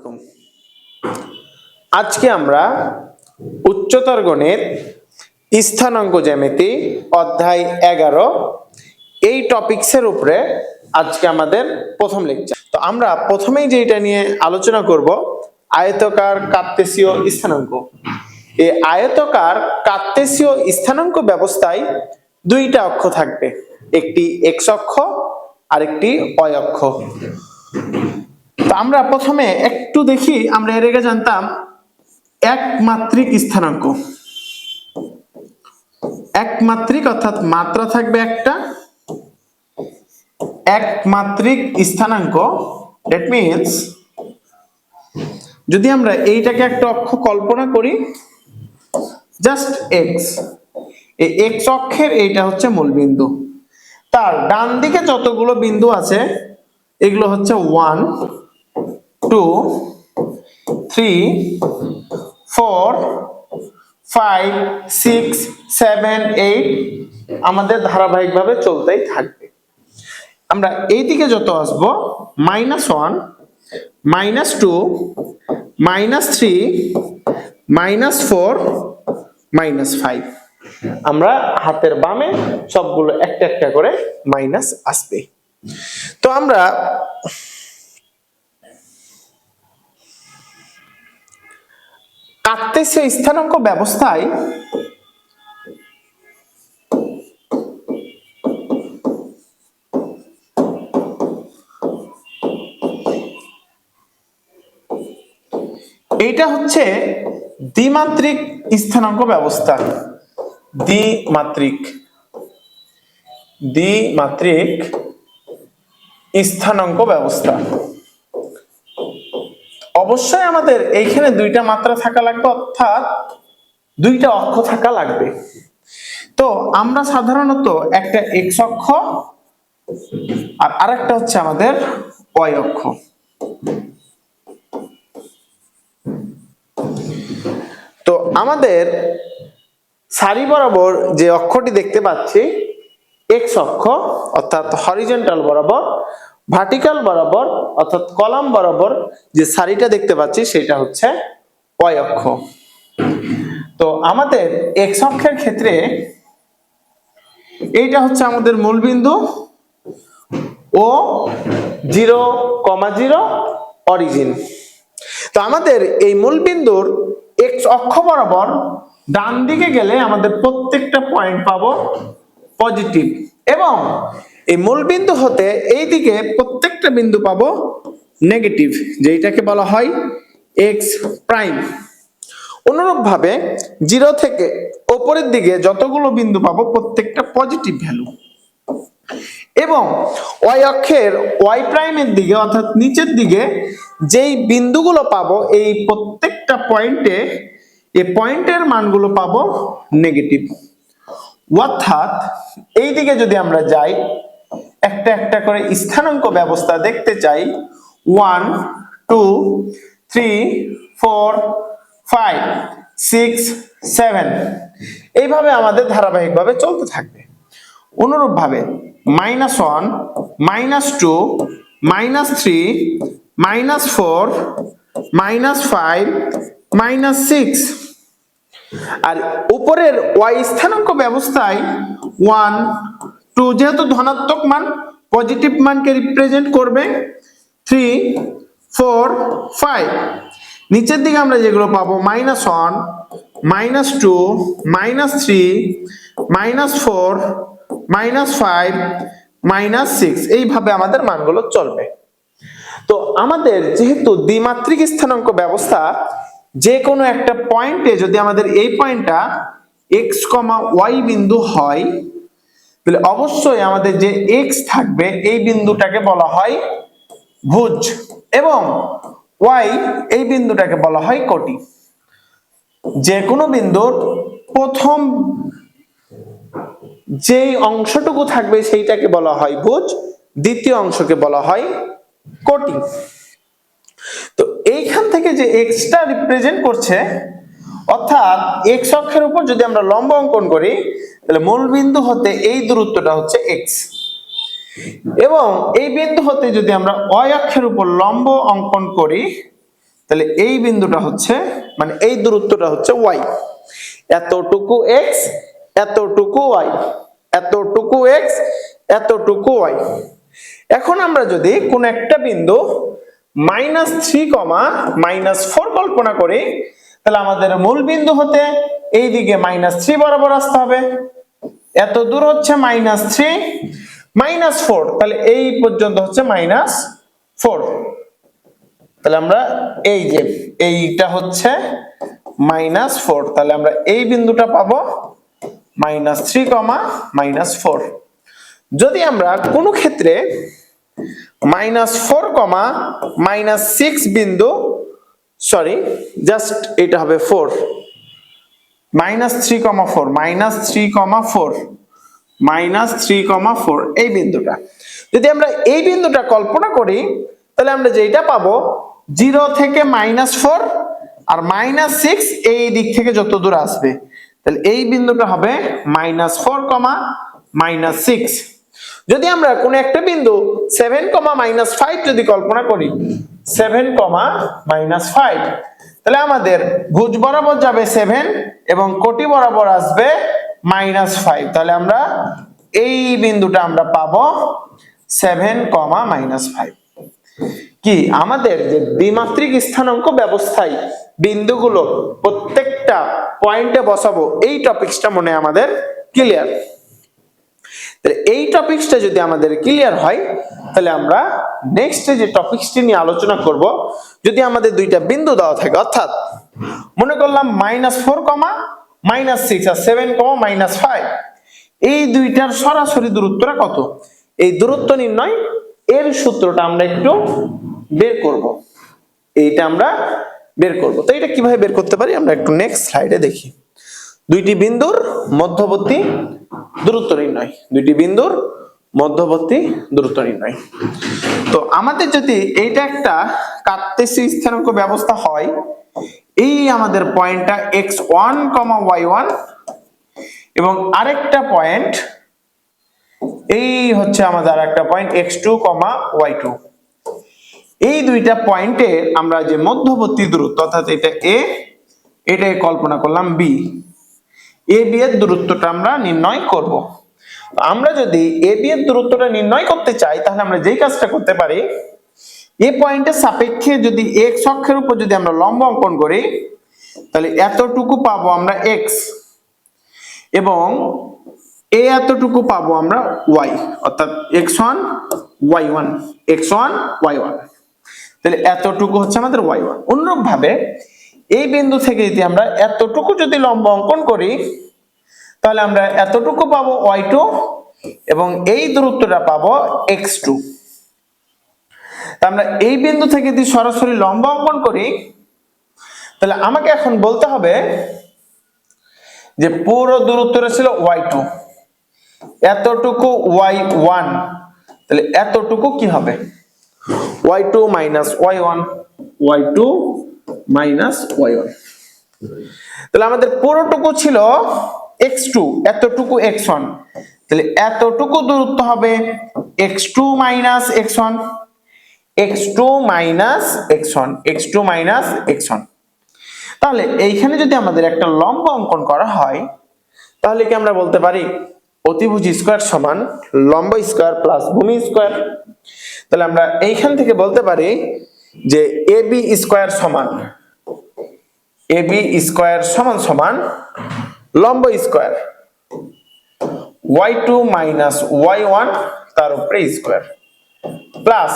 আলাইকুম। আজকে আমরা উচ্চতর গণিত স্থানাঙ্ক জ্যামিতি অধ্যায় 11 এই টপিকসের উপরে আজকে আমাদের প্রথম লেকচার। তো আমরা প্রথমেই যেটা নিয়ে আলোচনা করব আয়তাকার কার্তেসীয় স্থানাঙ্ক। এই আয়তাকার কার্তেসীয় স্থানাঙ্ক ব্যবস্থায় দুইটা অক্ষ থাকবে, একটি এক্স অক্ষ আর একটি ওয়াই অক্ষ। তো আমরা প্রথমে একটু দেখি, আমরা এর আগে জানতাম একমাত্রিক স্থানাঙ্ক। একমাত্রিক অর্থাৎ মাত্রা থাকবে একটা, একমাত্রিক স্থানাঙ্ক। দ্যাট মিন্স যদি আমরা এইটাকে একটা অক্ষ কল্পনা করি, জাস্ট এক্স, এই এক্স অক্ষের এইটা হচ্ছে মূল বিন্দু, তার ডান দিকে যতগুলো বিন্দু আছে এগুলো হচ্ছে 1 2 3 4 5 6 7 8 আমাদের ধারাবাহিকভাবে চলতেই থাকবে। আমরা এই দিকে যত আসব -1 -2 -3 -4 -5, আমরা হাতের বামে সবগুলো একটা একটা করে মাইনাস আসবে। তো আমরা কার্তেসীয় স্থানাঙ্ক ব্যবস্থায় এইটা হচ্ছে দ্বিমাত্রিক স্থানাঙ্ক ব্যবস্থা। দ্বিমাত্রিক স্থানাঙ্ক ব্যবস্থা। অবশ্যই আমাদের এইখানে দুইটা মাত্রা থাকা লাগবে, অর্থাৎ দুইটা অক্ষ থাকা লাগবে। তো আমরা সাধারণত একটা এক্স অক্ষ আর আরেকটা হচ্ছে আমাদের ওয়াই অক্ষ। তো আমাদের সারি বরাবর যে অক্ষটি দেখতে পাচ্ছি এক্স অক্ষ, অর্থাৎ হরিজন্টাল বরাবর, ভার্টিক্যাল বরাবর অর্থাৎ কলাম বরাবর যে সারিটা দেখতে পাচ্ছি সেটা হচ্ছে ওয়াই অক্ষ। তো আমাদের এক্স অক্ষের ক্ষেত্রে এইটা হচ্ছে আমাদের মূল বিন্দু ও 0, 0 অরিজিন। তো আমাদের এই মূল বিন্দুর এক্স অক্ষ বরাবর ডান দিকে গেলে আমাদের প্রত্যেকটা পয়েন্ট পাবো পজিটিভ, এবং এই মূল বিন্দু হতে এই দিকে প্রত্যেকটা বিন্দু পাবো নেগেটিভ, যেটাকে বলা হয় এক্স প্রাইম। অনুরূপভাবে 0 থেকে উপরের দিকে যতগুলো বিন্দু পাবো প্রত্যেকটা পজিটিভ ভ্যালু, এবং ওয়াই অক্ষের ওয়াই প্রাইমের দিকে অর্থাৎ নিচের দিকে যেই বিন্দুগুলো পাবো এই প্রত্যেকটা পয়েন্টে এই পয়েন্টের মানগুলো পাবো নেগেটিভ। অর্থাৎ এই দিকে যদি আমরা যাই, একটা একটা করে স্থানাঙ্ক ব্যবস্থা দেখতে চাই, 1 2 3 4 5 6 7 এইভাবে আমাদের ধারাবাহিকভাবে চলতে থাকবে। অনুরূপভাবে -1 -2 -3 -4 -5 -6, আর উপরের ওয়াই স্থানাঙ্ক ব্যবস্থায় 1 2 যেহেতু ধনাত্মক মান পজিটিভ মানকে রিপ্রেজেন্ট করবে, 3 4 5 নিচের দিকে আমরা যেগুলো পাবো -1 -2 -3 -4 -5 -6 এইভাবে আমাদের মানগুলো চলবে। তো আমাদের যেহেতু দ্বিমাত্রিক স্থানাঙ্ক ব্যবস্থা, যে কোনো একটা পয়েন্টে যদি আমাদের এই পয়েন্টটা x, y বিন্দু হয়, তাহলে অবশ্যই আমাদের যে x থাকবে এই বিন্দুটাকে বলা হয় ভুজ, এবং y এই বিন্দুটাকে বলা হয় কোটি। যে কোনো বিন্দুর প্রথম যেই অংশটুকু থাকবে সেইটাকে বলা হয় ভুজ, দ্বিতীয় অংশকে বলা হয় কোটি। তো এইখান থেকে যে এক্সটা রিপ্রেজেন্ট করছে, অর্থাৎ এক্স অক্ষের উপর যদি আমরা লম্ব অঙ্কন করি তাহলে মূল বিন্দু হতে এই দূরত্বটা হচ্ছে এক্স, এবং এই বিন্দু হতে যদি আমরা ওয়াই অক্ষের উপর লম্ব অঙ্কন করি তাহলে এই বিন্দুটা হচ্ছে মানে এই দূরত্বটা হচ্ছে y, এতটুকু x এতটুকু y, এতটুকু x এতটুকু y। এখন আমরা যদি কোন একটা বিন্দু -3, -4 কল্পনা করি, তাহলে আমাদের মূল বিন্দু হতে এই দিকে -3 বরাবর আসতে হবে। এত দূর হচ্ছে -3 -4, তাহলে এই পর্যন্ত হচ্ছে -4। তাহলে আমরা এই যে এইটা হচ্ছে -4, তাহলে আমরা এই বিন্দুটা পাবো -3, -4। যদি আমরা কোনো ক্ষেত্রে -4, -6 বিন্দু, সরি জাস্ট এটা হবে 4, -3, -4, -3, -4, -3, -4 এই বিন্দুটা যদি আমরা এই বিন্দুটা কল্পনা করি, তাহলে আমরা যেটা পাবো 0 থেকে -4 আর -6 এই দিক থেকে যত দূর আসবে, তাহলে এই বিন্দুটা হবে -4, -6। যদি আমরা কোন একটা বিন্দু 7, -5 যদি কল্পনা করি, 7, -5, তাহলে আমাদের ভুজ বরাবর যাবে 7 এবং কোটি বরাবর আসবে -5, তাহলে আমরা এই বিন্দুটা আমরা পাবো 7, -5। কি আমাদের যে দ্বিমাত্রিক স্থানাঙ্ক ব্যবস্থায় বিন্দুগুলো প্রত্যেকটা পয়েন্টে বসাবো, এই টপিকসটা মনে আমাদের ক্লিয়ার। তাহলে এই টপিকসটা যদি আমাদের ক্লিয়ার হয়, তাহলে আমরা নেক্সট যে টপিকসটি নিয়ে আলোচনা করব, যদি আমাদের দুইটা বিন্দু দেওয়া থাকে, অর্থাৎ মনে করলাম -4, -6 আর 7, -5, এই দুইটার সরাসরি দূরত্বটা কত, এই দূরত্ব নির্ণয় এর সূত্রটা আমরা একটু বের করব। এইটা আমরা বের করব। তো এটা কিভাবে বের করতে পারি আমরা একটু নেক্সট স্লাইডে দেখি। দুইটি বিন্দুর মধ্যবর্তী দূরত্ব নির্ণয়, দুইটি বিন্দুর মধ্যবর্তী দূরত্ব নির্ণয়। তো আমাদের যদি এইটা একটা কার্তেশীয় স্থানাঙ্ক ব্যবস্থা হয়, এই আমাদের পয়েন্টটা x1, y1 এবং আরেকটা পয়েন্ট এই হচ্ছে আমাদের আরেকটা পয়েন্ট x2, y2, এই দুইটা পয়েন্টে আমরা যে মধ্যবর্তী দূরত্ব, অর্থাৎ এটা a, এটাকে কল্পনা করলাম b, এ বি এর দূরত্বটা আমরা নির্ণয় করব। আমরা যদি এ বি এর দূরত্বটা নির্ণয় করতে চাই, তাহলে আমরা যেই কাজটা করতে পারি, এই পয়েন্টের সাপেক্ষে যদি x অক্ষের উপর যদি আমরা লম্ব অঙ্কন করি, তাহলে এতটুকু পাবো আমরা x এবং এ এতটুকু পাবো আমরা y, অর্থাৎ x1 y1, x1 y1, তাহলে এতটুকু হচ্ছে আমাদের y1। অনুরূপ ভাবে এই বিন্দু থেকে যদি আমরা এতটুকু যদি লম্ব অঙ্কন করি, তাহলে আমরা এতটুকু পাবো y2 এবং এই দূরত্বটা পাবো x2। আমরা এই বিন্দু থেকে যদি সরাসরি লম্ব অঙ্কন করি, তাহলে আমাকে এখন বলতে হবে যে পুরো দূরত্বটা ছিল y2, এতটুকু y1, তাহলে এতটুকু কি হবে y2 y1, y2 y1। তাহলে আমাদের পুরোটুকু ছিল x2, এতটুকু x1, তাহলে এতটুকু দূরত্ব হবে x2 x1, x2 x1, x2 x1। তাহলে এইখানে যদি আমাদের একটা লম্ব অঙ্কন করা হয়, তাহলে কি আমরা বলতে পারি অতিভুজ স্কয়ার সমান লম্ব স্কয়ার প্লাস ভূমি স্কয়ার। তাহলে আমরা এইখান থেকে বলতে পারি যে ab স্কয়ার সমান সমান লম্ব স্কয়ার y2 y1 তার উপরে স্কয়ার প্লাস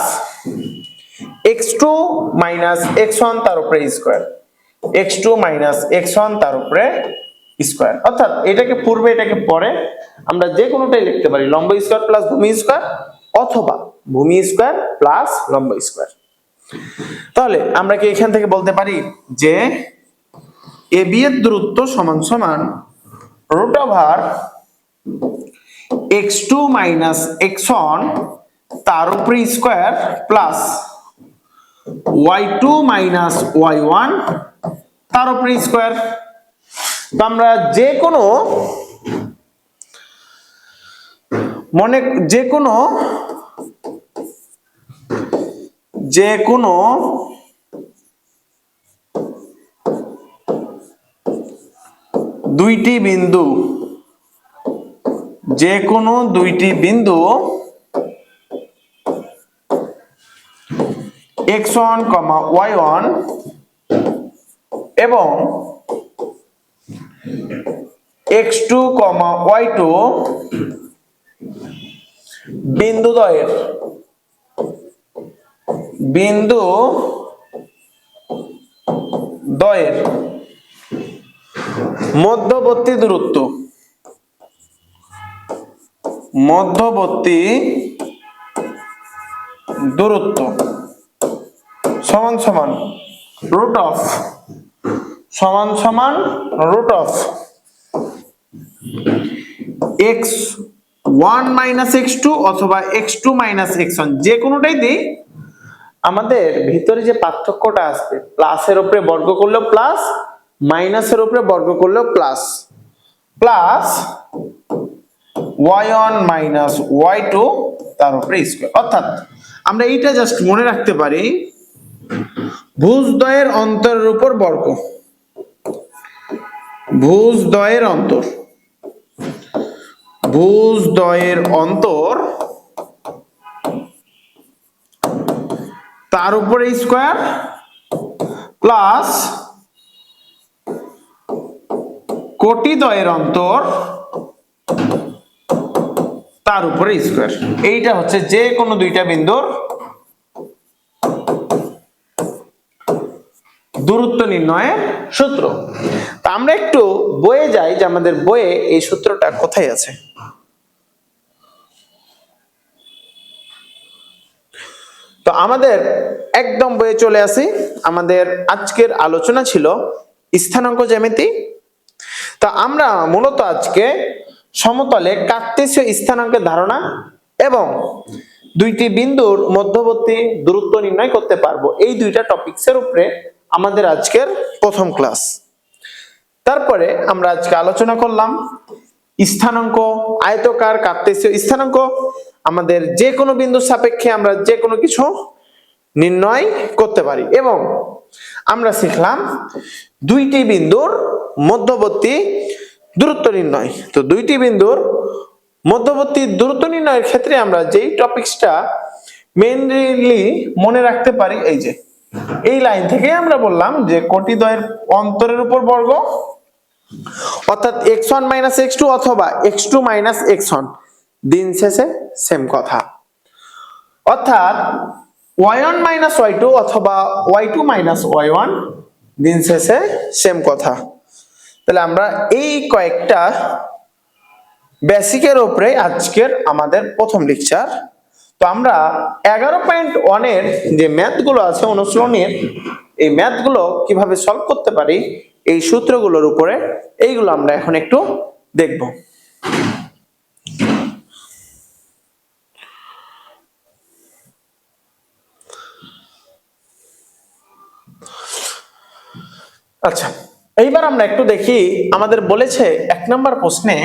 x2 x1 তার উপরে স্কয়ার, x2 x1 তার উপরে স্কয়ার। অর্থাৎ এটাকে পূর্বে এটাকে পরে আমরা যে কোনোটাই লিখতে পারি, লম্ব স্কয়ার প্লাস ভূমি স্কয়ার অথবা ভূমি স্কয়ার প্লাস লম্ব স্কয়ার। তাহলে আমরা কি এখান থেকে বলতে পারি যে AB এর দূরত্ব সমান সমান √, x2 x1 তার উপরে স্কয়ার প্লাস y2 y1 তার উপরে স্কয়ার। তো আমরা যে কোনো দুইটি বিন্দু, যে কোনো দুইটি বিন্দু x1, y1 এবং x2, y2 বিন্দুদ্বয়ের মধ্যবর্তী দূরত্ব সমান সমান root of x1 minus x2 অথবা x2 মাইনাস x1, যে কোনোটাই দিই আমাদের ভিতরে যে পার্থক্যটা আসবে, প্লাসের উপরে বর্গ করলেও প্লাস, মাইনাসের উপরে বর্গ করলেও plus, plus y1 minus y2 তার উপরে স্কয়ার। অর্থাৎ আমরা এইটা জাস্ট মনে রাখতে পারি, ভুজদ্বয়ের অন্তরের উপর বর্গ, ভুজদ্বয়ের অন্তর তার উপরে স্কয়ার প্লাস কোটিদ্বয়ের অন্তর তার উপরে স্কয়ার। এইটা হচ্ছে যে কোনো দুইটা বিন্দুর দূরত্ব নির্ণয়ের সূত্র। তা আমরা একটু বইয়ে যাই যে আমাদের বইয়ে এই সূত্রটা কোথায় আছে। তো আমাদের একদম বইয়ে চলে আসি। আমাদের আজকের আলোচনা ছিল স্থানাঙ্ক জ্যামিতি। তা আমরা মূলত আজকে সমতলে কার্তেশীয় স্থানাঙ্কের ধারণা এবং দুইটি বিন্দুর মধ্যবর্তী দূরত্ব নির্ণয় করতে পারবো, এই দুইটা টপিকসের উপরে আমাদের আজকের প্রথম ক্লাস। তারপরে আমরা আজকে আলোচনা করলাম স্থানাঙ্ক, আয়তকার, কার্তেশীয় স্থানাঙ্ক, আমাদের যে কোনো বিন্দুর সাপেক্ষে আমরা যে কোনো কিছু নির্ণয় করতে পারি, এবং আমরা শিখলাম দুইটি বিন্দুর মধ্যবর্তী দূরত্ব নির্ণয়। তো দুইটি বিন্দুর মধ্যবর্তী দূরত্ব নির্ণয়ের ক্ষেত্রে আমরা যেই টপিকসটা মেইনলি মনে রাখতে পারি, এই যে এই লাইন থেকে আমরা বললাম যে কোটিদ্বয়ের অন্তরের উপর বর্গ, অর্থাৎ x1 মাইনাস x2 অথবা x2 মাইনাস x1, দিন শেষে সেম কথা। অর্থাৎ y1 মাইনাস y2 অথবা y2 মাইনাস y1, দিন শেষে সেম কথা। তাহলে আমরা এই কয়েকটা বেসিকের উপরে আজকের আমাদের প্রথম লেকচার। তো আমরা 11.1 এর যে ম্যাথগুলো আছে অনুশীলনীর, এই ম্যাথগুলো কিভাবে সলভ করতে পারি এই সূত্রগুলোর উপরে, এইগুলো আমরা এখন একটু দেখব। আচ্ছা, এইবার আমরা একটু দেখি, আমাদের বলেছে 1 নম্বর প্রশ্নে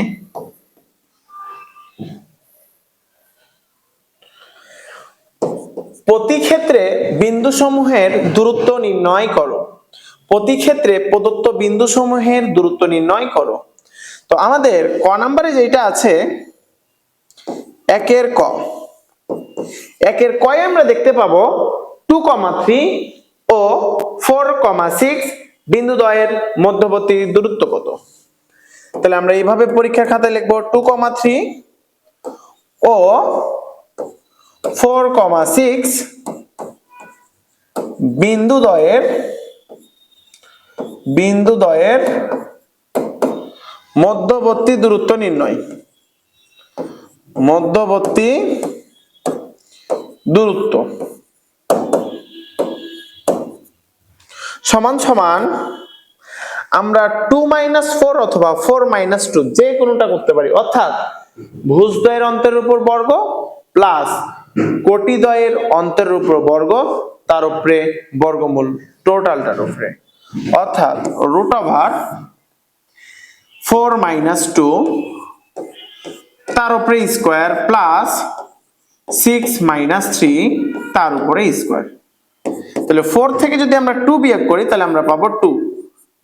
প্রতি ক্ষেত্রে বিন্দু সমূহের দূরত্ব নির্ণয় করো। প্রতি ক্ষেত্রে প্রদত্ত বিন্দু সমূহের দূরত্ব নির্ণয় করো। তো আমাদের ক নম্বরে যেটা আছে, একের কয়ে আমরা দেখতে পাবো 2,3 ও 4,6 বিন্দুদ্বয়ের মধ্যবর্তী দূরত্ব কত। তাহলে আমরা এইভাবে পরীক্ষার খাতায় লিখবো 2,3 ও 4,6 বিন্দুদ্বয়ের মধ্যবর্তী দূরত্ব নির্ণয়। মধ্যবর্তী দূরত্ব সমান সমান আমরা 2-4 অথবা 4-2 যে কোনোটা করতে পারি। অর্থাৎ ভুজদ্বয়ের অন্তরের উপর বর্গ প্লাস কোটিদ্বয়ের অন্তরের উপর বর্গ, তার উপরে বর্গমূল টোটালটার উপরে, অর্থাৎ রুট ওভার 4-2 তার উপরে স্কয়ার প্লাস 6-3 তার উপরে স্কয়ার। তাহলে 4 থেকে যদি আমরা 2 বিয়োগ করি তাহলে আমরা পাবো 2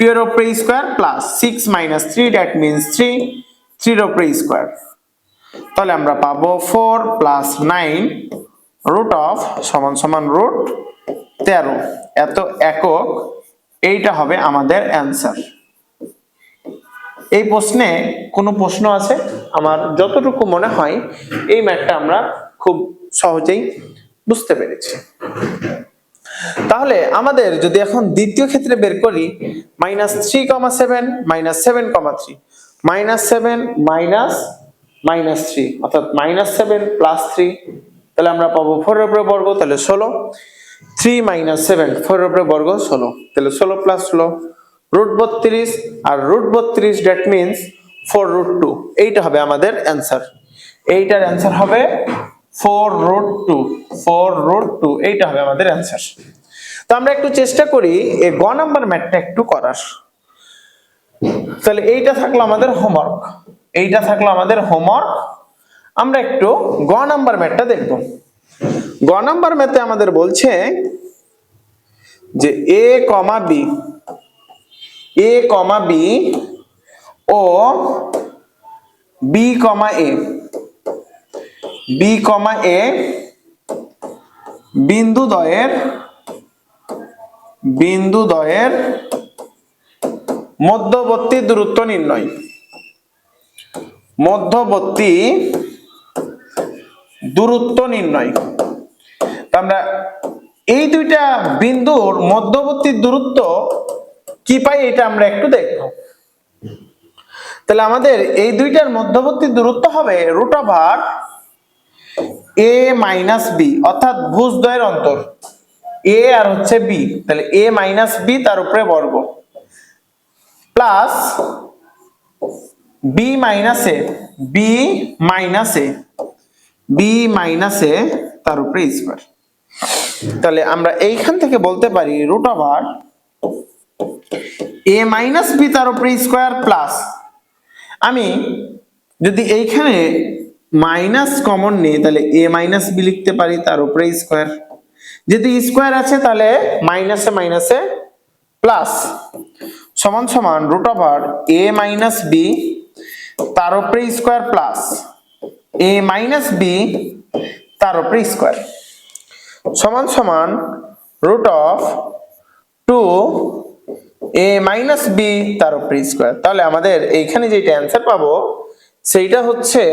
2 এর উপরে square plus 6 minus 3 that means 3, 3 এর উপরে স্কয়ার। তাহলে আমরা পাবো 4 plus 9 root of সমান সমান root 13 এত একক। এইটা হবে আমাদের অ্যান্সার। এই প্রশ্নে কোনো প্রশ্ন আছে? আমার যতটুকু মনে হয় এই ম্যাথটা আমরা খুব সহজেই বুঝতে পেরেছি। তাহলে আমাদের যদি এখন দ্বিতীয় ক্ষেত্রে বের করি -3,7 -7,3 -7 -3 অর্থাৎ -7 + 3, তাহলে আমরা পাবো 4 এর উপরে বর্গ তাহলে 16, 3 - 7 4 এর উপরে বর্গ 16 তাহলে 16 + 16 √32 আর √32 দ্যাট মিন্স 4√2। এইটা হবে আমাদের অ্যান্সার। এইটার অ্যান্সার হবে 4√2, 4√2 এইটা হবে আমাদের অ্যান্সার। তো আমরা একটু চেষ্টা করি এই গ নাম্বার ম্যাথটা একটু করার। তাহলে এইটা থাকলো আমাদের হোমওয়ার্ক, এইটা থাকলো আমাদের হোমওয়ার্ক। আমরা একটু গ নাম্বার ম্যাথটা দেখব। গ নাম্বার ম্যাথে আমাদের বলছে যে a, b, a, b O b, a, b, a বিন্দুদ্বয়ের মধ্যবর্তী দূরত্ব নির্ণয়। মধ্যবর্তী দূরত্ব নির্ণয়। তো আমরা এই দুইটা বিন্দুর মধ্যবর্তী দূরত্ব কি পাই এটা আমরা একটু দেখব। তাহলে আমাদের এই দুইটার মধ্যবর্তী দূরত্ব হবে √a - b অর্থাৎ ভুজদ্বয়ের অন্তর a আর হচ্ছে b, তাহলে a - b তার উপরে বর্গ plus b - a, b - a তার উপরে স্কয়ার। তাহলে আমরা এইখান থেকে বলতে পারি √a - b তার উপরে স্কয়ার প্লাস, আমি যদি এইখানে মাইনাস কমন নিই তাহলে a - b লিখতে পারি তার উপরে স্কয়ার। যদি স্কয়ার আছে তাহলে মাইনাসে মাইনাসে প্লাস সমান সমান √a - b তার উপরে স্কয়ার প্লাস a - b তার উপরে স্কয়ার সমান সমান √2a - b তার উপরে স্কয়ার। তাহলে আমাদের এইখানে যেটা অ্যান্সার পাবো সেইটা হচ্ছে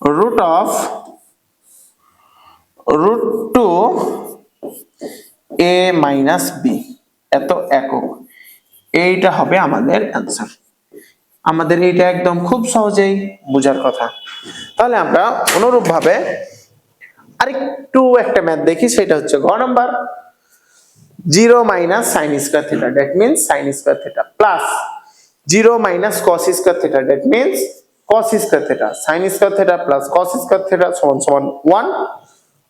√2a - b এত একক। এইটা হবে আমাদের অ্যান্সার। আমাদের এইটা একদম খুব সহজেই বোঝার কথা। তাহলে আমরা অনুরূপভাবে আরেকটু একটা ম্যাথ দেখি, সেটা হচ্ছে ঘ number 0 - sin square theta that means sin square theta plus 0 - cos square theta that means cos square theta, sin square theta plus cos square theta সমান সমান 1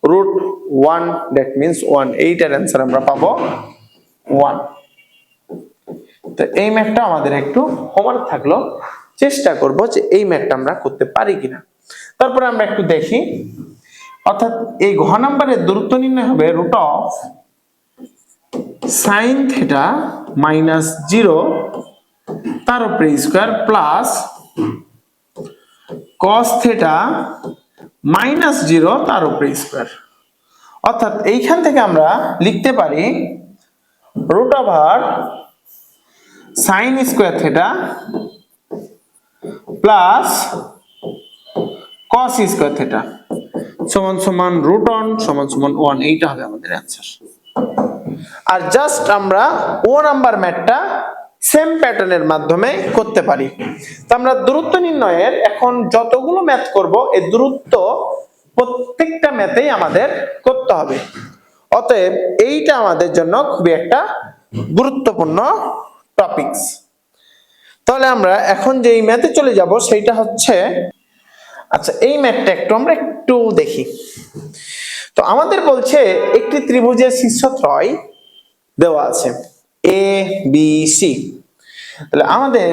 √1 that means 1। এইটার অ্যান্সার আমরা পাবো 1। তো এই ম্যাথটা আমাদের একটু হোমওয়ার্ক থাকলো, চেষ্টা করব যে এই ম্যাথটা আমরা করতে পারি কিনা। তারপরে আমরা একটু দেখি, অর্থাৎ এই ঘ নাম্বারের দূরত্ব নির্ণয় হবে √sin theta - 0 তার উপরে স্কয়ার প্লাস cos theta -0 তার উপরে স্কয়ার। অর্থাৎ এইখান থেকে আমরা লিখতে পারি √sin square theta plus cos square theta সমান সমান √1 সমান সমান 1। এইটা হবে আমাদের অ্যান্সার। আর জাস্ট আমরা ও নাম্বার ম্যাথটা সেম প্যাটার্নের মাধ্যমে করতে পারি। তো আমরা দূরত্ব নির্ণয়ের এখন যতগুলো ম্যাথ করব এই দূরত্ব প্রত্যেকটা ম্যাথেই আমাদের করতে হবে। অতএব এইটা আমাদের জন্য খুবই একটা গুরুত্বপূর্ণ টপিকস। তাহলে আমরা এখন যে এই ম্যাথে চলে যাব সেইটা হচ্ছে, আচ্ছা এই ম্যাথটা আমরা একটু দেখি। তো আমাদের বলছে একটি ত্রিভুজের শীর্ষত্রয় দেওয়া আছে এ বি সি। তাহলে আমাদের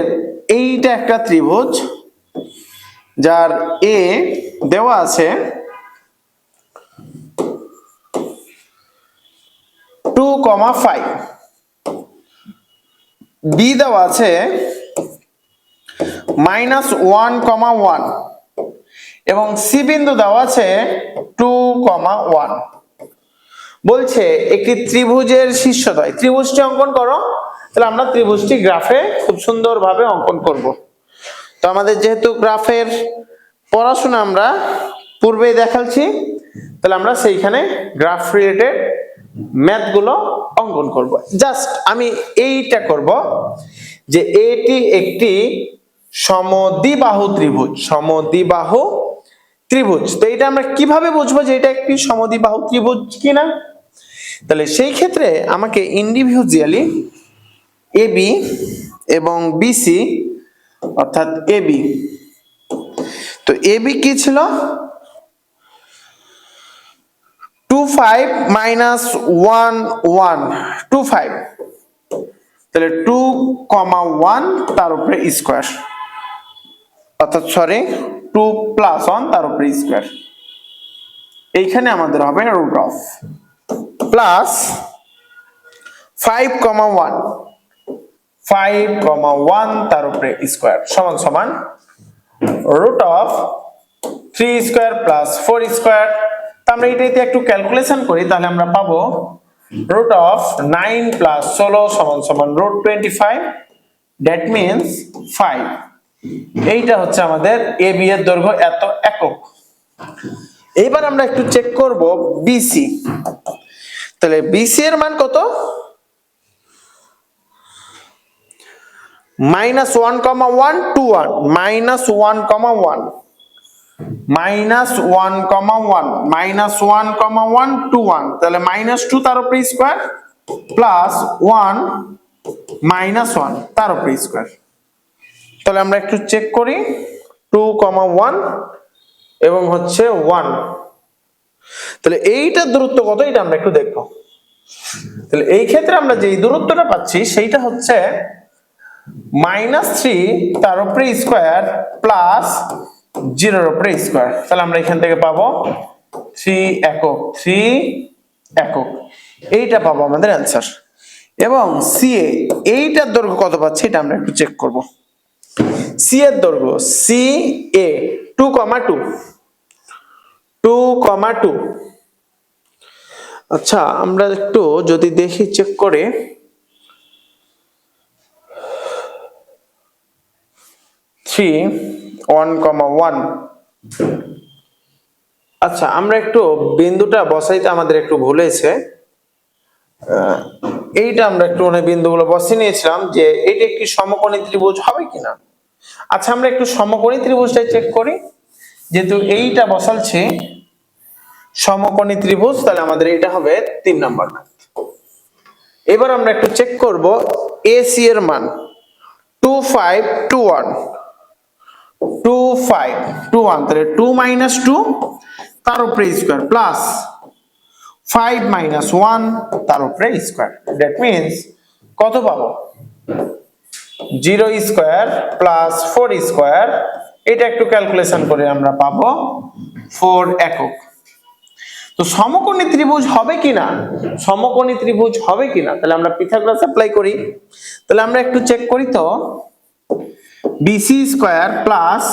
এইটা একটা ত্রিভুজ যার এ দেওয়া আছে 2,5, বি দেওয়া আছে -1,1 এবং সি বিন্দু দেওয়া আছে 2,1। বলছে একটি ত্রিভুজের শীর্ষদ্বয়, ত্রিভুজটি অঙ্কন করো। তাহলে আমরা ত্রিভুজটি গ্রাফে খুব সুন্দরভাবে অঙ্কন করব। তো আমাদের যেহেতু গ্রাফের পড়াশোনা আমরা পূর্বেই দেখাচ্ছি, তাহলে আমরা সেইখানে গ্রাফ রিলেটেড ম্যাথ গুলো অঙ্কন করব। জাস্ট আমি এইটা করব যে এটি একটি সমদ্বিবাহু ত্রিভুজ, সমদ্বিবাহু ত্রিভুজ। তো এটা আমরা কিভাবে বুঝবো যে এটা একটি সমদ্বিবাহু ত্রিভুজ কিনা? তাহলে সেই ক্ষেত্রে আমাকে ইন্ডিভিজুয়ালি এবি এবং বিসি অর্থাৎ এবি, তো এবি কি ছিল 25 -1 1 25, তাহলে 2,1 তার উপরে স্কয়ার, অর্থাৎ সরি 2 + 1 তার উপরে স্কয়ার। এইখানে আমাদের হবে রুট অফ প্লাস 5,1 5,1 তার উপরে স্কয়ার সমান সমান root of 3 square plus 4 square. তো আমরা এটাতে একটু ক্যালকুলেশন করি, তাহলে আমরা পাবো রুট অফ 9 + 16 সমান সমান রুট 25, দ্যাট মিন্স 5। এইটা হচ্ছে আমাদের এ বি এর দৈর্ঘ্য এত একক। এইবার আমরা একটু চেক করব বিসি। তাহলে বিসি এর মান কত? -1,1 -1,1 -1,1 -1,1 2 1, তাহলে -2 তার উপরে স্কয়ার প্লাস 1 -1 তার উপরে স্কয়ার। তাহলে আমরা একটু চেক করি 2,1 এবং হচ্ছে 1, তাহলে এইটার দূরত্ব কত এটা আমরা একটু দেখব। তাহলে এই ক্ষেত্রে আমরা যে দূরত্বটা পাচ্ছি সেইটা হচ্ছে -3 তার উপরে স্কয়ার প্লাস 0 এর উপরে স্কয়ার। তাহলে আমরা এখান থেকে পাবো 3 একক, 3 একক, এইটা পাবো আমাদের অ্যানসার। এবং সিএ এইটার দৈর্ঘ্য কত পাচ্ছি এটা আমরা একটু চেক করব। সি এর দৈর্ঘ্য সিএ 2,2। আচ্ছা আমরা একটু যদি দেখি চেক করে, থ্রি 1,1। আচ্ছা আমরা একটু বিন্দুটা বসাইতে আমাদের একটু ভুল হয়েছে, এইটা আমরা একটু বিন্দুগুলো বসিয়ে নিয়েছিলাম যে এটা একটি সমকোণী ত্রিভুজ হবে কিনা। আচ্ছা আমরা একটু সমকোণী ত্রিভুজটা চেক করি, যেহেতু এইটা বসালছি সমকোণী ত্রিভুজ, তাহলে আমাদের এটা হবে 3 নাম্বার ম্যাথ। এবার আমরা একটু চেক করব এসি এর মান 25 21 25 21, তাহলে 2 - 2 তার উপরে স্কয়ার প্লাস 5 - 1 তার উপরে স্কয়ার, দ্যাট মিন্স কত পাবো 0 স্কয়ার প্লাস 4 স্কয়ার। এটা একটু ক্যালকুলেশন করে আমরা পাবো 4 একক। তো সমকোণী ত্রিভুজ হবে কিনা, সমকোণী ত্রিভুজ হবে কিনা, তাহলে আমরা পিথাগোরাস অ্যাপ্লাই করি। তাহলে আমরা একটু চেক করি তো BC square plus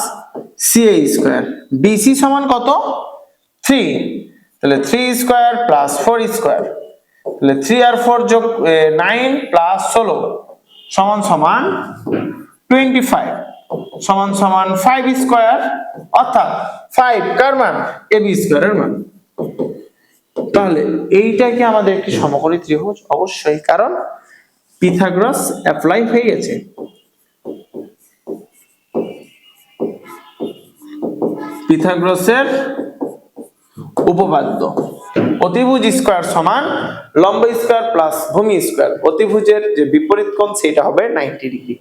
CA square, BC সমান কত 3, তাহলে 3 স্কয়ার প্লাস 4 স্কয়ার, তাহলে 3 আর 4 যোগ 9 প্লাস 16 সমান সমান 25 সমান সমান 5 স্কয়ার, অর্থাৎ 5 কার মান এবি স্কয়ারের মান। তাহলে এইটা কি আমাদের একটি সমকোণী ত্রিভুজ? অবশ্যই, কারণ পিথাগোরাস অ্যাপ্লাই হয়ে গেছে। পিথাগোরাসের উপপাদ্য অতিভুজ স্কয়ার সমান লম্ব স্কয়ার প্লাস ভূমি স্কয়ার, অতিভুজের যে বিপরীত কোণ সেটা হবে 90 ডিগ্রি।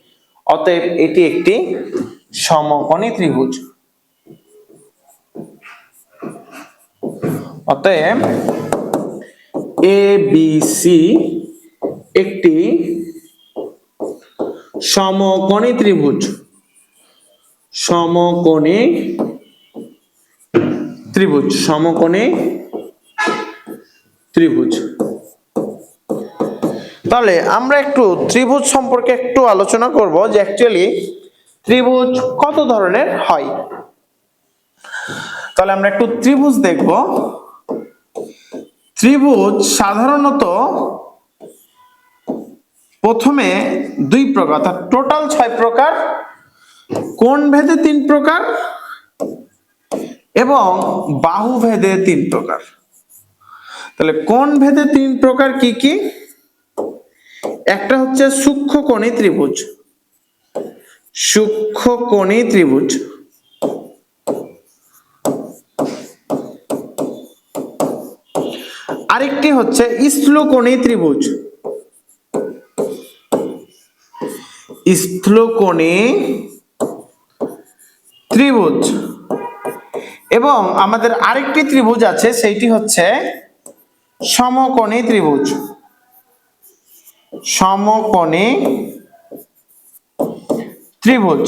অতএব এটি একটি সমকোণী ত্রিভুজ। অতএব এবিসি একটি সমকোণী ত্রিভুজ, সমকোণী ত্রিভুজ, সমকোণী ত্রিভুজ। তো তাহলে আমরা একটু ত্রিভুজ সম্পর্কে একটু আলোচনা করব যে অ্যাকচুয়ালি ত্রিভুজ কত ধরনের হয়। তাহলে আমরা একটু ত্রিভুজ দেখব। ত্রিভুজ সাধারণত প্রথমে দুই প্রকার, অর্থাৎ টোটাল 6 প্রকার, কোণ ভেদে 3 প্রকার এবং বাহু ভেদে 3 প্রকার। তাহলে কোণ ভেদে 3 প্রকার কি কি? একটা হচ্ছে সূক্ষ্মকোণী ত্রিভুজ, সূক্ষ্মকোণী ত্রিভুজ। আরেকটি হচ্ছে স্থূলকোণী ত্রিভুজ, স্থূলকোণী ত্রিভুজ। এবং আমাদের আরেকটি ত্রিভুজ আছে, সেইটি হচ্ছে সমকোণী ত্রিভুজ, সমকোণী ত্রিভুজ।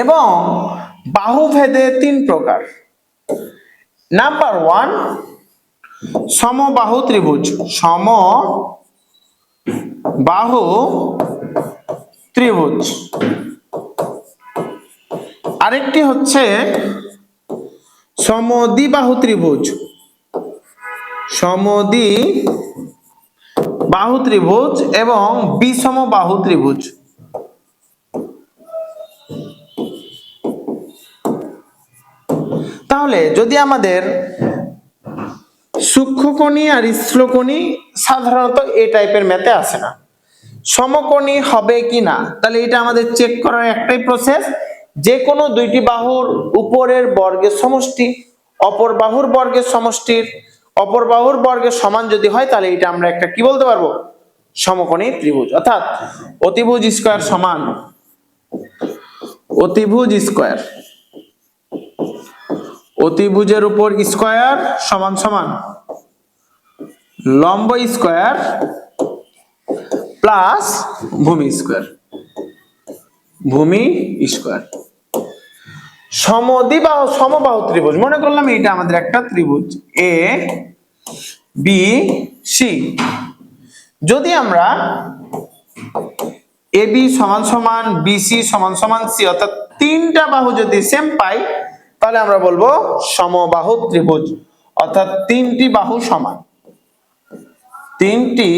এবং বাহু ভেদে 3 প্রকার। নাম্বার 1 সমবাহু ত্রিভুজ, সমবাহু ত্রিভুজ। আরেকটি হচ্ছে সমদ্বিবাহু ত্রিভুজ, সমদ্বিবাহু ত্রিভুজ এবং বিষমবাহু ত্রিভুজ। তাহলে যদি আমাদের সূক্ষ্মকোণী আর স্থূলকোণী সাধারণত এই টাইপের ম্যাথে আসে না, সমকোণী হবে কি না, তাহলে এটা আমাদের চেক করার একটাই প্রসেস, যে কোনো দুইটি বাহুর উপরের বর্গের সমষ্টি অপর বাহুর বর্গের সমষ্টির অপর বাহুর বর্গের সমান যদি হয়, তাহলে এটা আমরা একটা কি বলতে পারবো, সমকোণী ত্রিভুজ। অর্থাৎ অতিভুজ স্কয়ার সমান অতিভুজ স্কয়ার, অতিভুজের উপর স্কয়ার সমান সমান লম্ব স্কয়ার প্লাস ভূমি স্কয়ার, ভূমি স্কয়ার। সমদ্বিবাহু সমবাহু ত্রিভুজ, মনে করলাম এটা আমাদের একটা ত্রিভুজ এ বি সি। যদি আমরা এ বি সমান সমান বিসি সমান সমান সি, অর্থাৎ 3টা বাহু যদি সেম পাই, তাহলে আমরা বলবো সমবাহু ত্রিভুজ, অর্থাৎ 3টি বাহু সমান, 3টি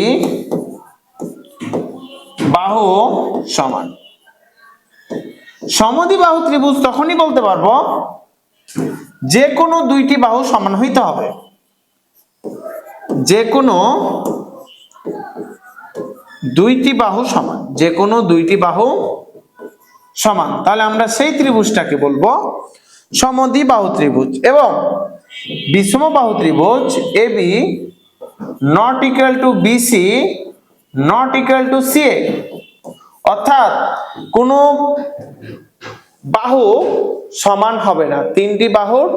বাহু সমান। সমদ্বিবাহু ত্রিভুজ তখনই বলতে পারবো যে কোনো দুইটি বাহু সমান হইতে হবে, যে কোনো দুইটি বাহু সমান, যে কোনো দুইটি বাহু সমান। তাহলে আমরা সেই ত্রিভুজটাকে বলবো সমদ্বিবাহু ত্রিভুজ। এবং বিষমবাহু ত্রিভুজ A B not equal to BC not equal to CA, অর্থাৎ কোনো বাহু সমান হবে না, 3টি বাহুর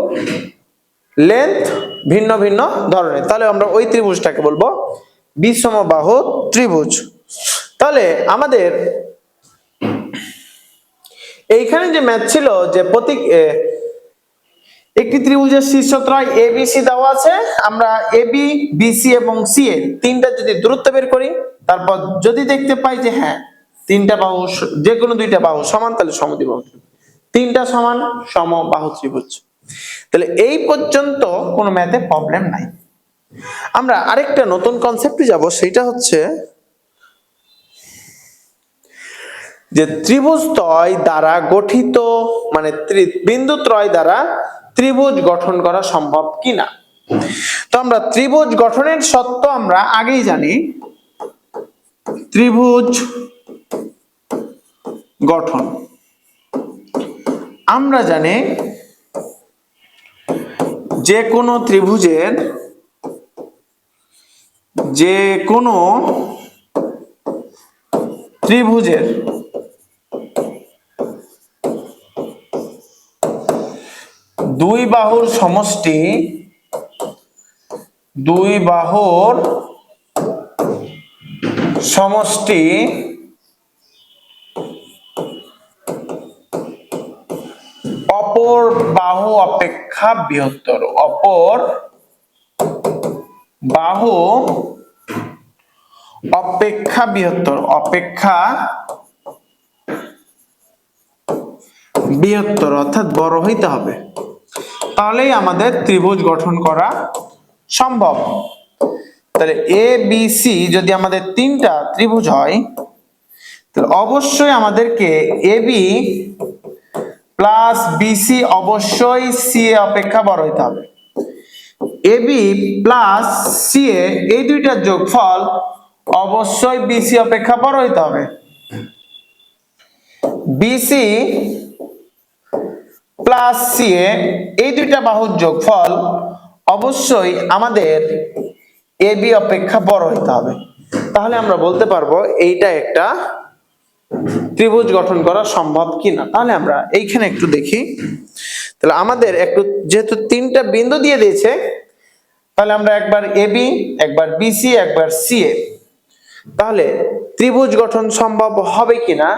লেন্থ ভিন্ন ভিন্ন ধরনের, তাহলে আমরা ওই ত্রিভুজটাকে বলবো বিষমবাহু ত্রিভুজ। তাহলে আমাদের এইখানে যে ম্যাথ ছিল যে প্রতীক একটি ত্রিভুজের শীর্ষত্রয় এবিসি দেওয়া আছে, আমরা এবি বিসি এবং সি এর 3টা যদি দূরত্ব বের করি, তারপর যদি দেখতে পাই যে হ্যাঁ 3টা বাহু যে কোনো 2টা বাহু সমান, তাহলে সমদ্বিবাহু ত্রিভুজ, 3টা সমান সমবাহু ত্রিভুজ। তাহলে এই পর্যন্ত কোনো ম্যাথে প্রবলেম নাই। আমরা আরেকটা নতুন কনসেপ্টে যাব, সেটা হচ্ছে যে ত্রিভুজত্রয় দ্বারা গঠিত, মানে বিন্দুত্রয় দ্বারা ত্রিভুজ গঠন করা সম্ভব কিনা। তো আমরা ত্রিভুজ গঠনের সত্য আমরা আগেই জানি, ত্রিভুজ গঠন আমরা জানি যে কোনো ত্রিভুজের দুই বাহুর সমষ্টি, দুই বাহুর সমষ্টি অপর বাহু অপেক্ষা বৃহত্তর, অপর বাহু অপেক্ষা বৃহত্তর, অপেক্ষা বৃহত্তর অর্থাৎ বড় হইতে হবে, তাহলেই আমাদের ত্রিভুজ গঠন করা সম্ভব। তাহলে এ বি সি যদি আমাদের তিনটা ত্রিভুজ হয়, তাহলে অবশ্যই আমাদেরকে এ বি প্লাস বিসি অবশ্যই সি এ অপেক্ষা বড় হইতে হবে। এ বি প্লাস সি এ এই দুইটার যোগফল অবশ্যই বিসি অপেক্ষা বড় হইতে হবে। বিসি প্লাস সি এ এই দুইটা বাহুর যোগফল অবশ্যই আমাদের এ বি অপেক্ষা বড় হইতে হবে, তাহলে আমরা বলতে পারবো এইটা একটা ত্রিভুজ গঠন করা সম্ভব কিনা। তাহলে আমরা এইখানে একটু দেখি, তাহলে আমাদের একটু যেহেতু তিনটা বিন্দু দিয়ে দিয়েছে, তাহলে আমরা একবার এ বি, একবার বিসি, একবার সি এ, তাহলে ত্রিভুজ গঠন সম্ভব হবে কিনা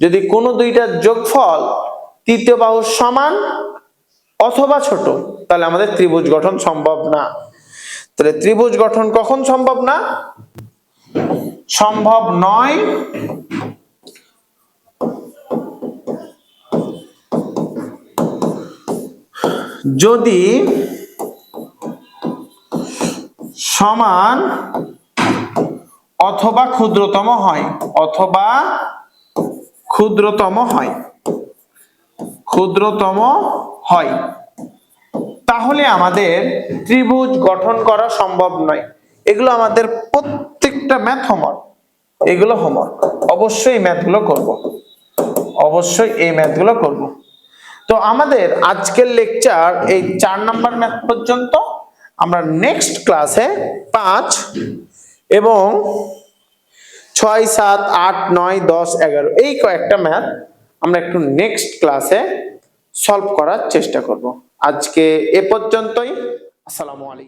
যদি কোনো দুইটার যোগফল তৃতীয় বাহুর সমান অথবা ছোট, তাহলে আমাদের ত্রিভুজ গঠন সম্ভব না। তাহলে ত্রিভুজ গঠন কখন সম্ভব না? সম্ভব নয় যদি সমান অথবা ক্ষুদ্রতম হয়, অথবা ক্ষুদ্রতম হয়, ক্ষুদ্রতম হয়, তাহলে আমাদের ত্রিভুজ গঠন করা সম্ভব নয়। এগুলো আমাদের প্রত্যেকটা ম্যাথ হোমওয়ার্ক, এগুলো হোমওয়ার্ক, অবশ্যই এই ম্যাথগুলো করব, অবশ্যই এই ম্যাথগুলো করব। তো আমাদের আজকের লেকচার এই 4 নাম্বার ম্যাথ পর্যন্ত। আমরা নেক্সট ক্লাসে 5 এবং 6, 7, 8, 9, 10, 11 এই কয়েকটা ম্যাথ আমরা একটু নেক্সট ক্লাসে সলভ করার চেষ্টা করব। আজকে এ পর্যন্তই। আসসালামু আলাইকুম।